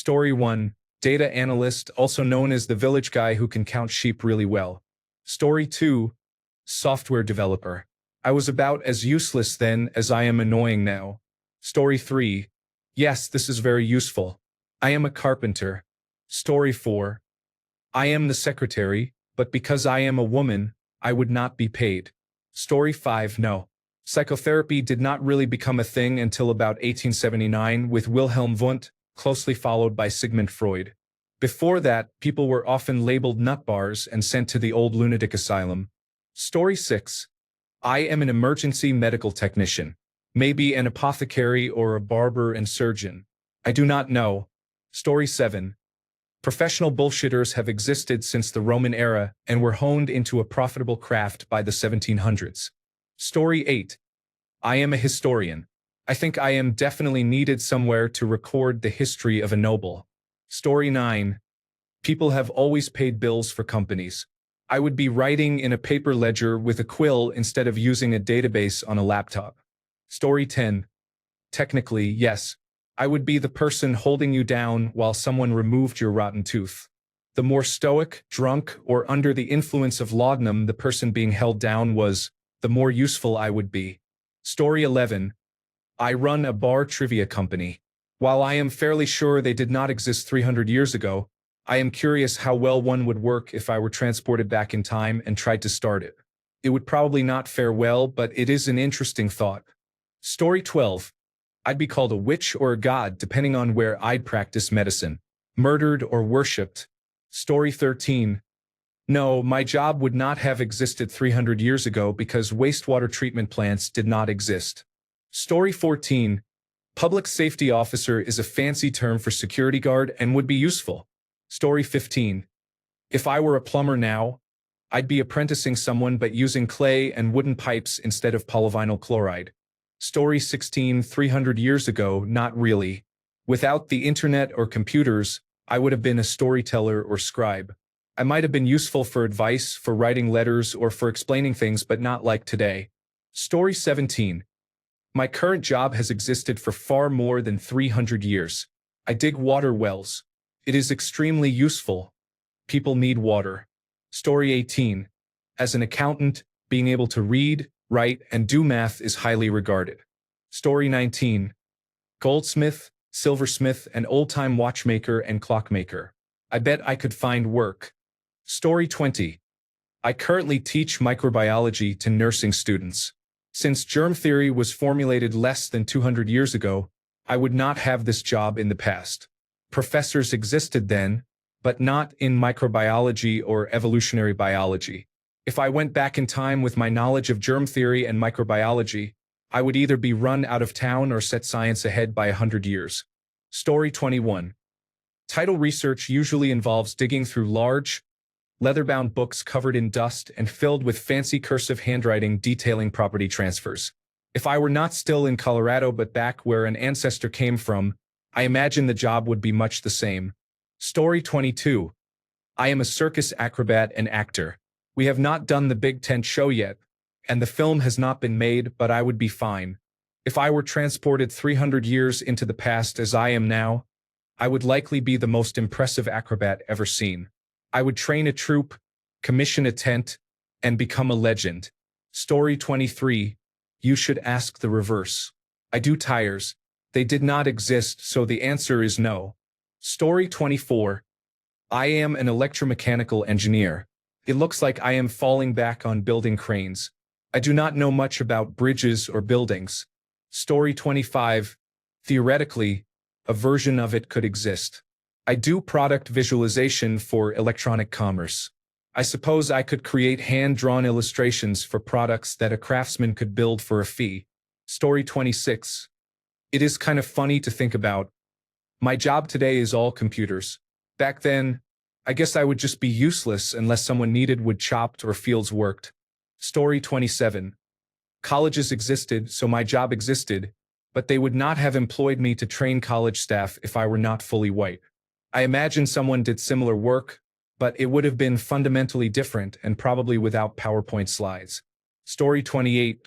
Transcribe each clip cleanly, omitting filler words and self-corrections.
Story 1. Data analyst, also known as the village guy who can count sheep really well. Story 2. Software developer. I was about as useless then as I am annoying now. Story 3. Yes, this is very useful. I am a carpenter. Story 4. I am the secretary, but because I am a woman, I would not be paid. Story 5. No. Psychotherapy did not really become a thing until about 1879 with Wilhelm Wundt, closely followed by Sigmund Freud. Before that, people were often labeled nutbars and sent to the old lunatic asylum. Story 6. I am an emergency medical technician. Maybe an apothecary or a barber and surgeon. I do not know. Story 7. Professional bullshitters have existed since the Roman era and were honed into a profitable craft by the 1700s. Story 8. I am a historian. I think I am definitely needed somewhere to record the history of a noble. Story 9. People have always paid bills for companies. I would be writing in a paper ledger with a quill instead of using a database on a laptop. Story 10. Technically, yes. I would be the person holding you down while someone removed your rotten tooth. The more stoic, drunk, or under the influence of laudanum the person being held down was, the more useful I would be. Story 11. I run a bar trivia company. While I am fairly sure they did not exist 300 years ago, I am curious how well one would work if I were transported back in time and tried to start it. It would probably not fare well, but it is an interesting thought. Story 12. I'd be called a witch or a god depending on where I'd practice medicine, murdered or worshipped. Story 13. No, my job would not have existed 300 years ago because wastewater treatment plants did not exist. Story 14. Public safety officer is a fancy term for security guard and would be useful. Story 15. If I were a plumber now, I'd be apprenticing someone but using clay and wooden pipes instead of polyvinyl chloride. Story 16. 300 years ago, not really. Without the internet or computers, I would have been a storyteller or scribe. I might have been useful for advice, for writing letters, or for explaining things, but not like today. Story 17. My current job has existed for far more than 300 years. I dig water wells. It is extremely useful. People need water. Story 18. As an accountant, being able to read, write, and do math is highly regarded. Story 19. Goldsmith, silversmith, and old-time watchmaker and clockmaker. I bet I could find work. Story 20. I currently teach microbiology to nursing students. Since germ theory was formulated less than 200 years ago, I would not have this job in the past. Professors existed then, but not in microbiology or evolutionary biology. If I went back in time with my knowledge of germ theory and microbiology, I would either be run out of town or set science ahead by 100 years. Story 21. Title research usually involves digging through large, leather-bound books covered in dust and filled with fancy cursive handwriting detailing property transfers. If I were not still in Colorado but back where an ancestor came from, I imagine the job would be much the same. Story 22. I am a circus acrobat and actor. We have not done the big tent show yet, and the film has not been made, but I would be fine. If I were transported 300 years into the past as I am now, I would likely be the most impressive acrobat ever seen. I would train a troupe, commission a tent, and become a legend. Story 23. You should ask the reverse. I do tires. They did not exist, so the answer is no. Story 24. I am an electromechanical engineer. It looks like I am falling back on building cranes. I do not know much about bridges or buildings. Story 25. Theoretically, a version of it could exist. I do product visualization for electronic commerce. I suppose I could create hand-drawn illustrations for products that a craftsman could build for a fee. Story 26. It is kind of funny to think about. My job today is all computers. Back then, I guess I would just be useless unless someone needed wood chopped or fields worked. Story 27. Colleges existed, so my job existed, but they would not have employed me to train college staff if I were not fully white. I imagine someone did similar work, but it would have been fundamentally different and probably without PowerPoint slides. Story 28.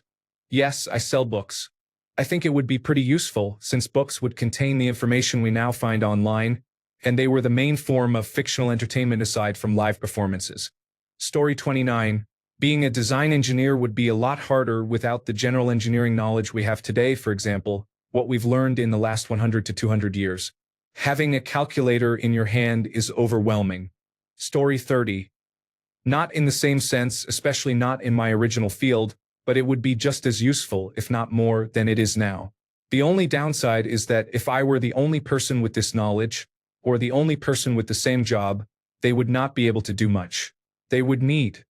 Yes, I sell books. I think it would be pretty useful since books would contain the information we now find online, and they were the main form of fictional entertainment aside from live performances. Story 29. Being a design engineer would be a lot harder without the general engineering knowledge we have today, for example, what we've learned in the last 100 to 200 years. Having a calculator in your hand is overwhelming. Story 30. Not in the same sense, especially not in my original field, but it would be just as useful, if not more, than it is now. The only downside is that if I were the only person with this knowledge, or the only person with the same job, they would not be able to do much. They would need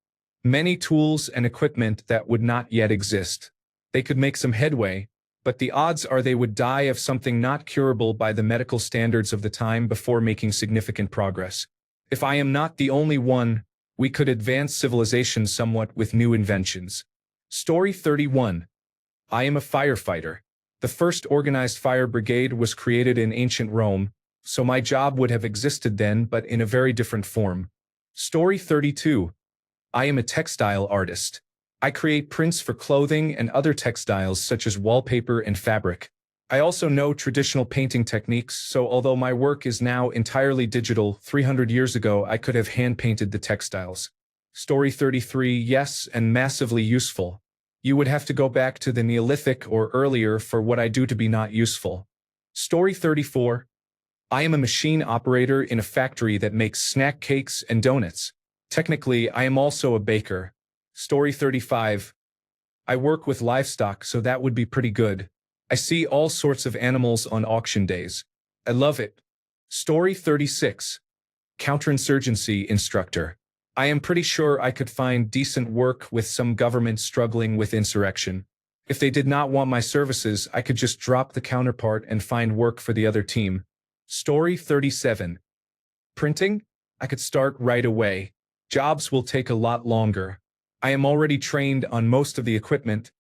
many tools and equipment that would not yet exist. They could make some headway, but the odds are they would die of something not curable by the medical standards of the time before making significant progress. If I am not the only one, we could advance civilization somewhat with new inventions. Story 31. I am a firefighter. The first organized fire brigade was created in ancient Rome, so my job would have existed then but in a very different form. Story 32. I am a textile artist. I create prints for clothing and other textiles such as wallpaper and fabric. I also know traditional painting techniques, so although my work is now entirely digital, 300 years ago I could have hand-painted the textiles. Story 33. Yes, and massively useful. You would have to go back to the Neolithic or earlier for what I do to be not useful. Story 34. I am a machine operator in a factory that makes snack cakes and donuts. Technically, I am also a baker. Story 35. I work with livestock, so that would be pretty good. I see all sorts of animals on auction days. I love it. Story 36. Counterinsurgency instructor. I am pretty sure I could find decent work with some government struggling with insurrection. If they did not want my services, I could just drop the counterpart and find work for the other team. Story 37. Printing? I could start right away. Jobs will take a lot longer. I am already trained on most of the equipment,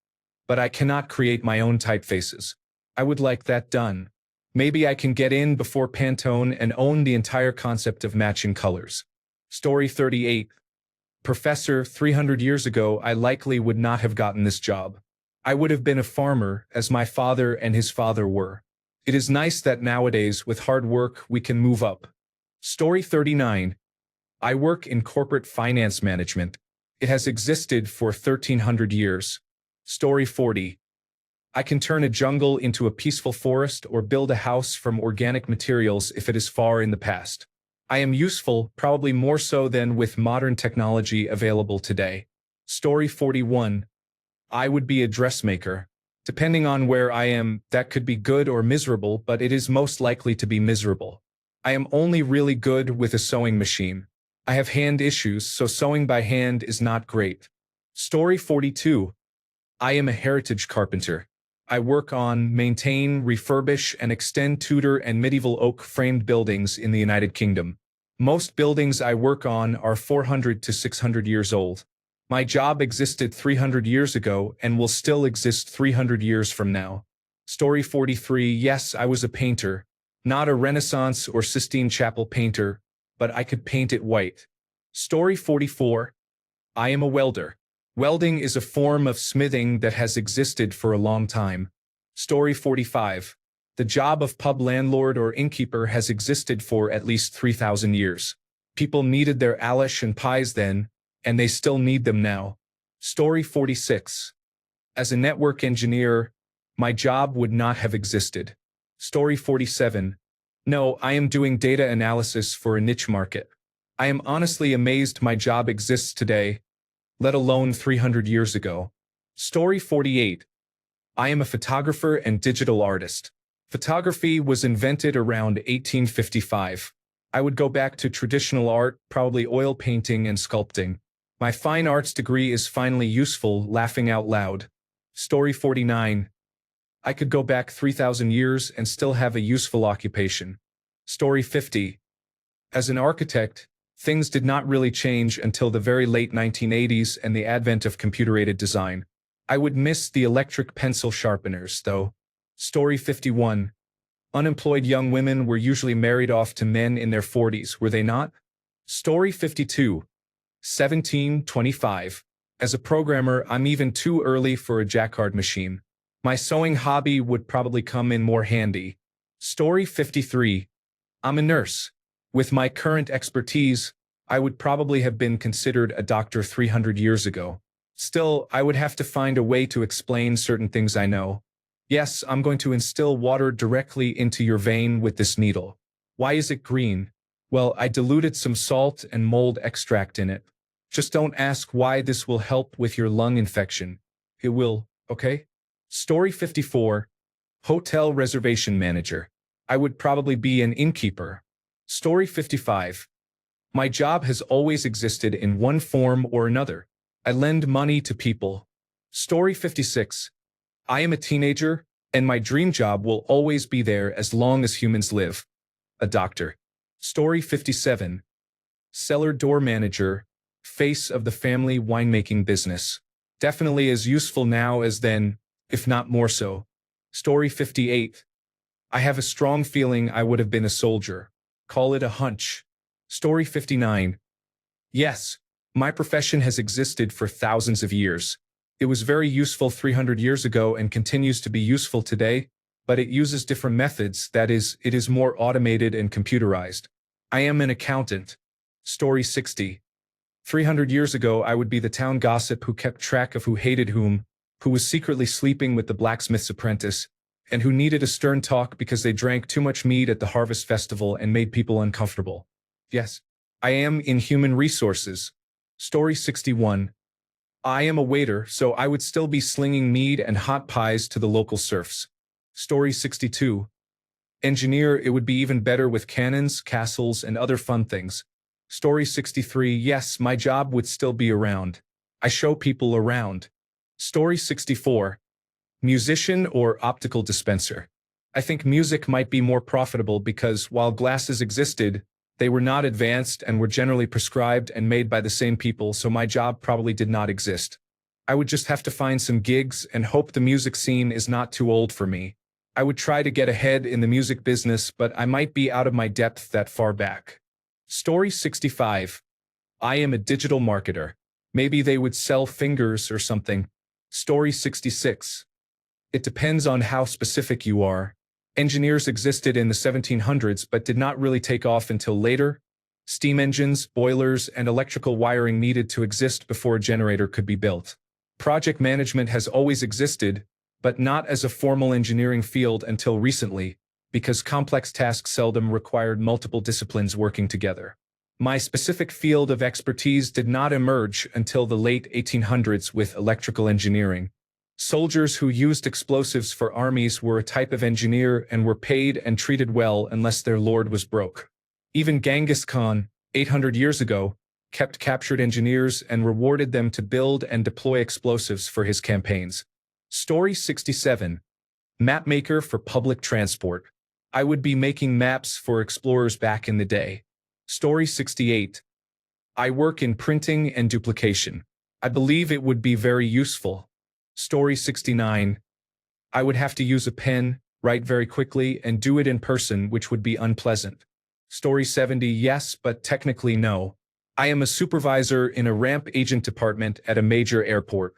but I cannot create my own typefaces. I would like that done. Maybe I can get in before Pantone and own the entire concept of matching colors. Story 38. Professor, 300 years ago, I likely would not have gotten this job. I would have been a farmer, as my father and his father were. It is nice that nowadays, with hard work, we can move up. Story 39. I work in corporate finance management. It has existed for 1300 years. Story 40. I can turn a jungle into a peaceful forest or build a house from organic materials if it is far in the past. I am useful, probably more so than with modern technology available today. Story 41. I would be a dressmaker. Depending on where I am, that could be good or miserable, but it is most likely to be miserable. I am only really good with a sewing machine. I have hand issues, so sewing by hand is not great. Story 42. I am a heritage carpenter. I work on, maintain, refurbish, and extend Tudor and medieval oak-framed buildings in the United Kingdom. Most buildings I work on are 400 to 600 years old. My job existed 300 years ago and will still exist 300 years from now. Story 43. Yes, I was a painter. Not a Renaissance or Sistine Chapel painter, but I could paint it white. Story 44. I am a welder. Welding is a form of smithing that has existed for a long time. Story 45. The job of pub landlord or innkeeper has existed for at least 3,000 years. People needed their Alish and pies then, and they still need them now. Story 46. As a network engineer, my job would not have existed. Story 47. No, I am doing data analysis for a niche market. I am honestly amazed my job exists today, let alone 300 years ago. Story 48. I am a photographer and digital artist. Photography was invented around 1855. I would go back to traditional art, probably oil painting and sculpting. My fine arts degree is finally useful, laughing out loud. Story 49. I could go back 3,000 years and still have a useful occupation. Story 50. As an architect, things did not really change until the very late 1980s and the advent of computer-aided design. I would miss the electric pencil sharpeners, though. Story 51. Unemployed young women were usually married off to men in their 40s, were they not? Story 52. 1725. As a programmer, I'm even too early for a jacquard machine. My sewing hobby would probably come in more handy. Story 53. I'm a nurse. With my current expertise, I would probably have been considered a doctor 300 years ago. Still, I would have to find a way to explain certain things I know. Yes, I'm going to instill water directly into your vein with this needle. Why is it green? Well, I diluted some salt and mold extract in it. Just don't ask why this will help with your lung infection. It will, okay? Story 54. Hotel reservation manager. I would probably be an innkeeper. Story 55. My job has always existed in one form or another. I lend money to people. Story 56. I am a teenager, and my dream job will always be there as long as humans live. A doctor. Story 57. Cellar door manager, face of the family winemaking business. Definitely as useful now as then, if not more so. Story 58. I have a strong feeling I would have been a soldier. Call it a hunch. Story 59. Yes, my profession has existed for thousands of years. It was very useful 300 years ago and continues to be useful today, but it uses different methods, that is, it is more automated and computerized. I am an accountant. Story 60. 300 years ago I would be the town gossip who kept track of who hated whom, who was secretly sleeping with the blacksmith's apprentice, and who needed a stern talk because they drank too much mead at the harvest festival and made people uncomfortable. Yes, I am in human resources. Story 61. I am a waiter, so I would still be slinging mead and hot pies to the local serfs. Story 62. Engineer, it would be even better with cannons, castles, and other fun things. Story 63. Yes, my job would still be around. I show people around. Story 64. Musician or optical dispenser. I think music might be more profitable because while glasses existed, they were not advanced and were generally prescribed and made by the same people, so my job probably did not exist. I would just have to find some gigs and hope the music scene is not too old for me. I would try to get ahead in the music business, but I might be out of my depth that far back. Story 65. I am a digital marketer. Maybe they would sell fingers or something. Story 66. It depends on how specific you are. Engineers existed in the 1700s but did not really take off until later. Steam engines, boilers, and electrical wiring needed to exist before a generator could be built. Project management has always existed, but not as a formal engineering field until recently, because complex tasks seldom required multiple disciplines working together. My specific field of expertise did not emerge until the late 1800s with electrical engineering. Soldiers who used explosives for armies were a type of engineer and were paid and treated well unless their lord was broke. Even Genghis Khan, 800 years ago, kept captured engineers and rewarded them to build and deploy explosives for his campaigns. Story 67. Mapmaker for public transport. I would be making maps for explorers back in the day. Story 68. I work in printing and duplication. I believe it would be very useful. Story 69. I would have to use a pen, write very quickly, and do it in person, which would be unpleasant. Story 70. Yes, but technically no. I am a supervisor in a ramp agent department at a major airport.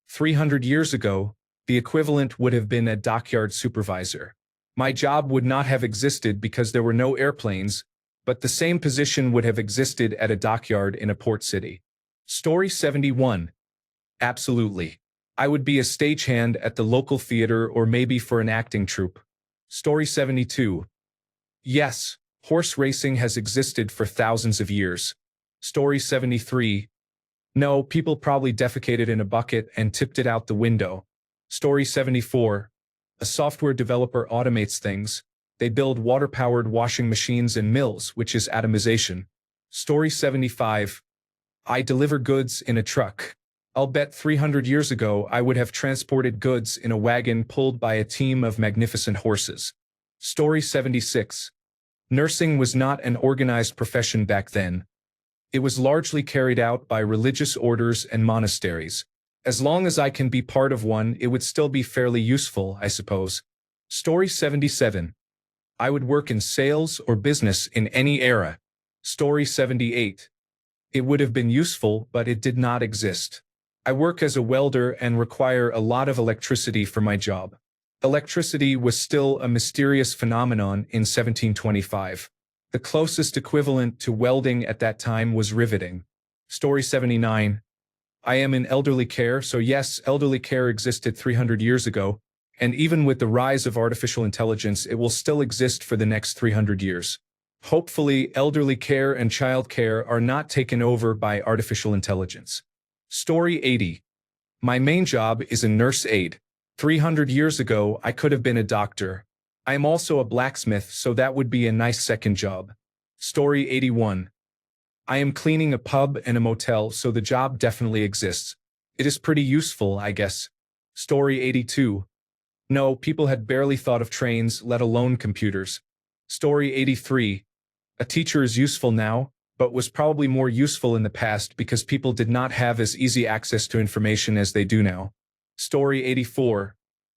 300 years ago, the equivalent would have been a dockyard supervisor. My job would not have existed because there were no airplanes, but the same position would have existed at a dockyard in a port city. Story 71. Absolutely. I would be a stagehand at the local theater or maybe for an acting troupe. Story 72. Yes, horse racing has existed for thousands of years. Story 73. No, people probably defecated in a bucket and tipped it out the window. Story 74. A software developer automates things. They build water-powered washing machines and mills, which is atomization. Story 75. I deliver goods in a truck. I'll bet 300 years ago I would have transported goods in a wagon pulled by a team of magnificent horses. Story 76. Nursing was not an organized profession back then. It was largely carried out by religious orders and monasteries. As long as I can be part of one, it would still be fairly useful, I suppose. Story 77. I would work in sales or business in any era. Story 78. It would have been useful, but it did not exist. I work as a welder and require a lot of electricity for my job. Electricity was still a mysterious phenomenon in 1725. The closest equivalent to welding at that time was riveting. Story 79. I am in elderly care, so yes, elderly care existed 300 years ago, and even with the rise of artificial intelligence, it will still exist for the next 300 years. Hopefully, elderly care and child care are not taken over by artificial intelligence. Story 80. My main job is a nurse aide. 300 years ago, I could have been a doctor. I am also a blacksmith, so that would be a nice second job. Story 81. I am cleaning a pub and a motel, so the job definitely exists. It is pretty useful, I guess. Story 82. No, people had barely thought of trains, let alone computers. Story 83. A teacher is useful now, but was probably more useful in the past because people did not have as easy access to information as they do now. Story 84.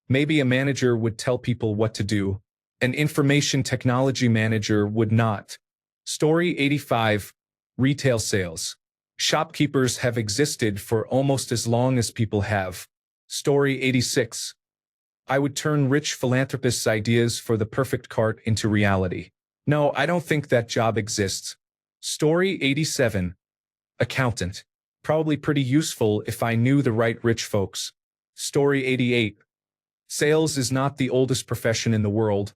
Maybe a manager would tell people what to do. An information technology manager would not. Story 85. Retail sales. Shopkeepers have existed for almost as long as people have. Story 86. I would turn rich philanthropists' ideas for the perfect cart into reality. No, I don't think that job exists. Story 87. Accountant. Probably pretty useful if I knew the right rich folks. Story 88. Sales is not the oldest profession in the world,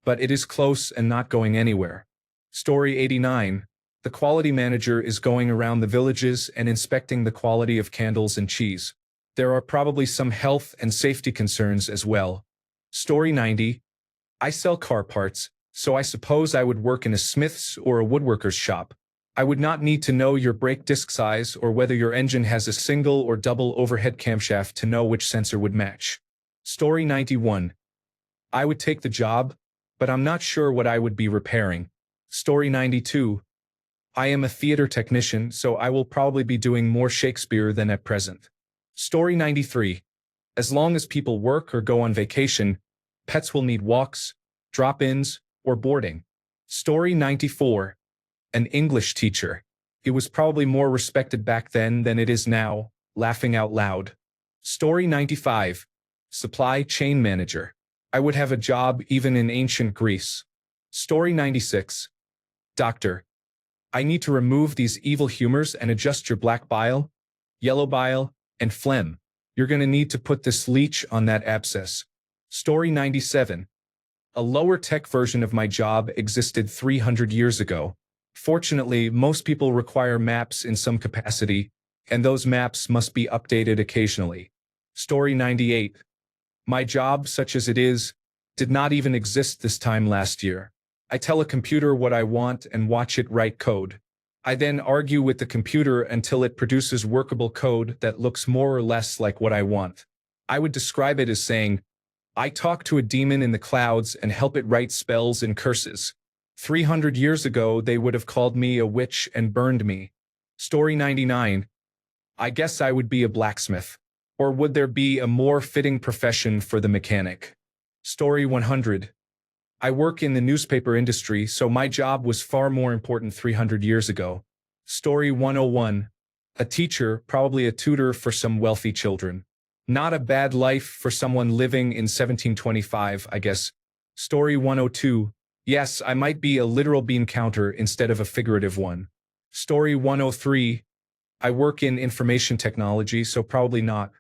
but it is close and not going anywhere. Story 89. The quality manager is going around the villages and inspecting the quality of candles and cheese. There are probably some health and safety concerns as well. Story 90. I sell car parts, so I suppose I would work in a smith's or a woodworker's shop. I would not need to know your brake disc size or whether your engine has a single or double overhead camshaft to know which sensor would match. Story 91. I would take the job, but I'm not sure what I would be repairing. Story 92. I am a theater technician, so I will probably be doing more Shakespeare than at present. Story 93. As long as people work or go on vacation, pets will need walks, drop-ins, or boarding. Story 94. An English teacher. It was probably more respected back then than it is now, laughing out loud. Story 95. Supply chain manager. I would have a job even in ancient Greece. Story 96. Doctor. I need to remove these evil humors and adjust your black bile, yellow bile, and phlegm. You're going to need to put this leech on that abscess. Story 97. A lower tech version of my job existed 300 years ago. Fortunately, most people require maps in some capacity, and those maps must be updated occasionally. Story 98. My job, such as it is, did not even exist this time last year. I tell a computer what I want and watch it write code. I then argue with the computer until it produces workable code that looks more or less like what I want. I would describe it as saying, I talk to a demon in the clouds and help it write spells and curses. 300 years ago, they would have called me a witch and burned me. Story 99. I guess I would be a blacksmith. Or would there be a more fitting profession for the mechanic? Story 100. I work in the newspaper industry, so my job was far more important 300 years ago. Story 101. A teacher, probably a tutor for some wealthy children. Not a bad life for someone living in 1725, I guess. Story 102. Yes, I might be a literal bean counter instead of a figurative one. Story 103. I work in information technology, so probably not.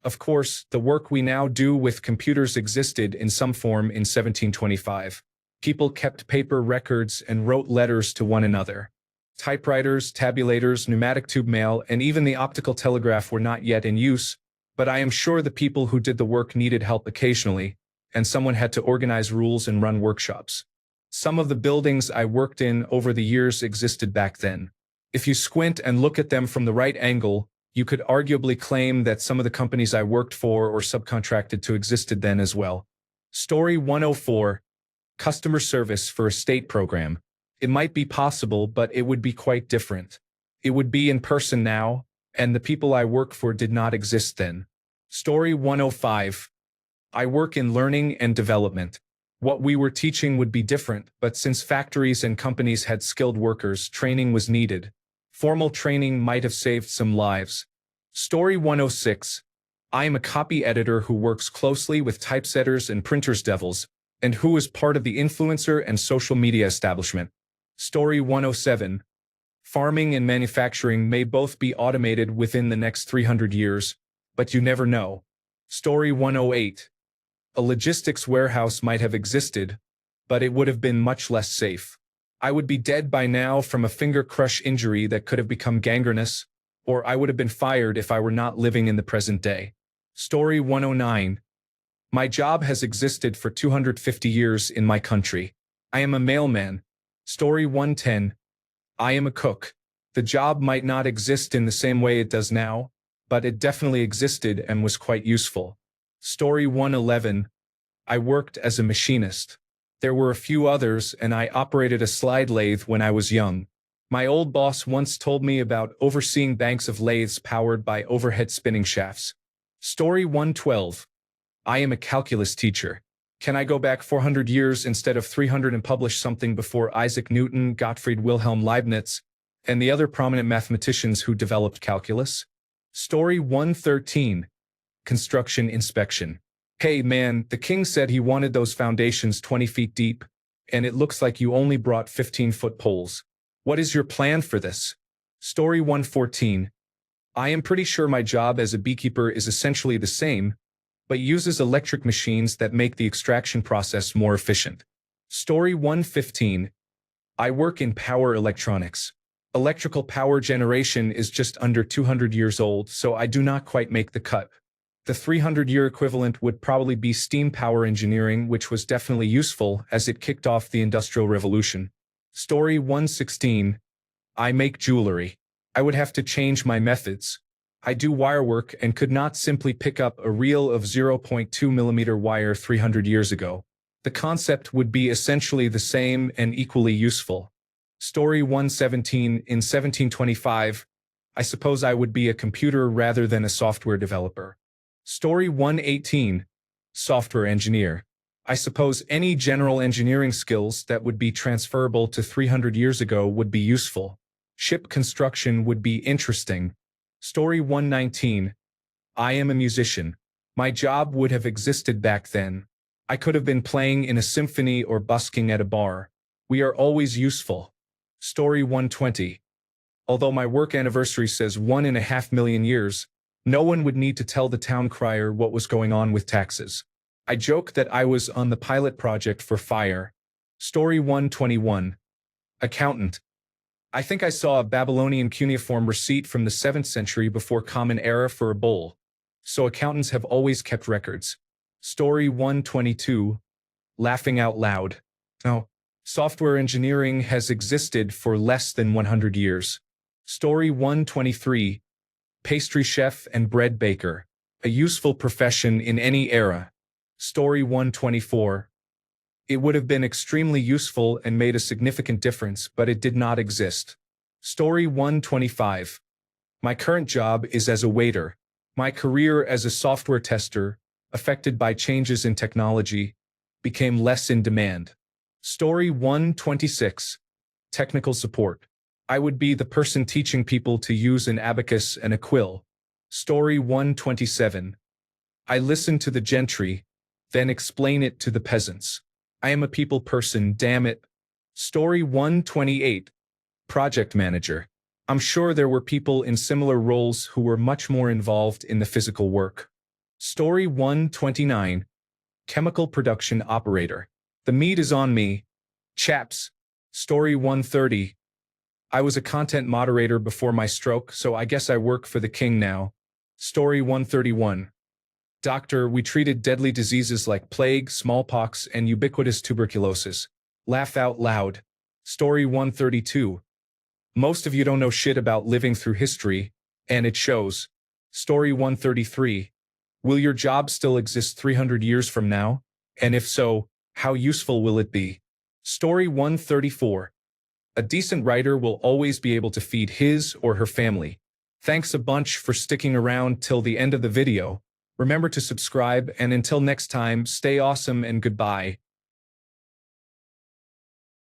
Of course, the work we now do with computers existed in some form in 1725. People kept paper records and wrote letters to one another. Typewriters, tabulators, pneumatic tube mail, and even the optical telegraph were not yet in use, but I am sure the people who did the work needed help occasionally, and someone had to organize rules and run workshops. Some of the buildings I worked in over the years existed back then. If you squint and look at them from the right angle, you could arguably claim that some of the companies I worked for or subcontracted to existed then as well. Story 104. Customer service for a state program. It might be possible, but it would be quite different. It would be in person now, and the people I work for did not exist then. Story 105. I work in learning and development. What we were teaching would be different, but since factories and companies had skilled workers, training was needed. Formal training might have saved some lives. Story 106. I am a copy editor who works closely with typesetters and printers devils, and who is part of the influencer and social media establishment. Story 107. Farming and manufacturing may both be automated within the next 300 years, but you never know. Story 108. A logistics warehouse might have existed, but it would have been much less safe. I would be dead by now from a finger crush injury that could have become gangrenous, or I would have been fired if I were not living in the present day. Story 109. My job has existed for 250 years in my country. I am a mailman. Story 110. I am a cook. The job might not exist in the same way it does now, but it definitely existed and was quite useful. Story 111. I worked as a machinist. There were a few others, and I operated a slide lathe when I was young. My old boss once told me about overseeing banks of lathes powered by overhead spinning shafts. Story 112. I am a calculus teacher. Can I go back 400 years instead of 300 and publish something before Isaac Newton, Gottfried Wilhelm Leibniz, and the other prominent mathematicians who developed calculus? Story 113. Construction inspection. Hey man, the king said he wanted those foundations 20 feet deep, and it looks like you only brought 15-foot poles. What is your plan for this? Story 114. I am pretty sure my job as a beekeeper is essentially the same, but uses electric machines that make the extraction process more efficient. Story 115. I work in power electronics. Electrical power generation is just under 200 years old, so I do not quite make the cut. The 300-year equivalent would probably be steam power engineering, which was definitely useful as it kicked off the Industrial Revolution. Story 116. I make jewelry. I would have to change my methods. I do wire work and could not simply pick up a reel of 0.2 millimeter wire 300 years ago. The concept would be essentially the same and equally useful. Story 117. In 1725, I suppose I would be a computer rather than a software developer. Story 118. Software engineer. I suppose any general engineering skills that would be transferable to 300 years ago would be useful. Ship construction would be interesting. Story 119. I am a musician. My job would have existed back then. I could have been playing in a symphony or busking at a bar. We are always useful. Story 120. Although my work anniversary says 1.5 million years, no one would need to tell the town crier what was going on with taxes. I joke that I was on the pilot project for fire. Story 121. Accountant. I think I saw a Babylonian cuneiform receipt from the 7th century before Common Era for a bowl. So accountants have always kept records. Story 122. Laughing out loud. No. Software engineering has existed for less than 100 years. Story 123. Pastry chef and bread baker. A useful profession in any era. Story 124. It would have been extremely useful and made a significant difference, but it did not exist. Story 125. My current job is as a waiter. My career as a software tester, affected by changes in technology, became less in demand. Story 126. Technical support. I would be the person teaching people to use an abacus and a quill. Story 127. I listen to the gentry, then explain it to the peasants. I am a people person, damn it. Story 128. Project manager. I'm sure there were people in similar roles who were much more involved in the physical work. Story 129. Chemical production operator. The meat is on me. Chaps. Story 130. I was a content moderator before my stroke, so I guess I work for the king now. Story 131. Doctor, we treated deadly diseases like plague, smallpox, and ubiquitous tuberculosis. Laugh out loud. Story 132. Most of you don't know shit about living through history, and it shows. Story 133. Will your job still exist 300 years from now? And if so, how useful will it be? Story 134. A decent writer will always be able to feed his or her family. Thanks a bunch for sticking around till the end of the video. Remember to subscribe, and until next time, stay awesome and goodbye.